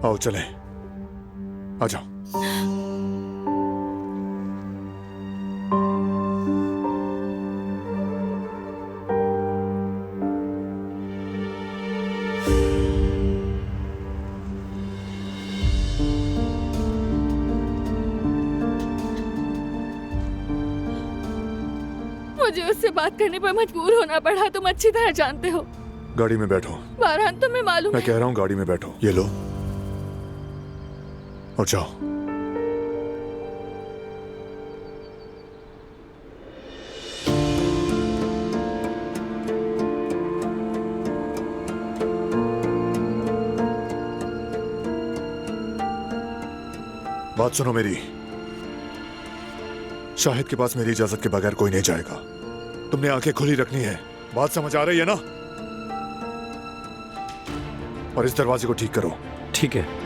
आओ चलें, आ जाओ। मुझे उससे बात करने पर मजबूर होना पड़ा, तुम अच्छी तरह जानते हो। गाड़ी में बैठो। फरहान, तुम्हें मालूम मैं है। कह रहा हूँ गाड़ी में बैठो। ये लो और जाओ। बात सुनो मेरी। शाहिद के पास मेरी इजाजत के बगैर कोई नहीं जाएगा। तुमने आंखें खुली रखनी है। बात समझ आ रही है ना? और इस दरवाजे को ठीक करो। ठीक है।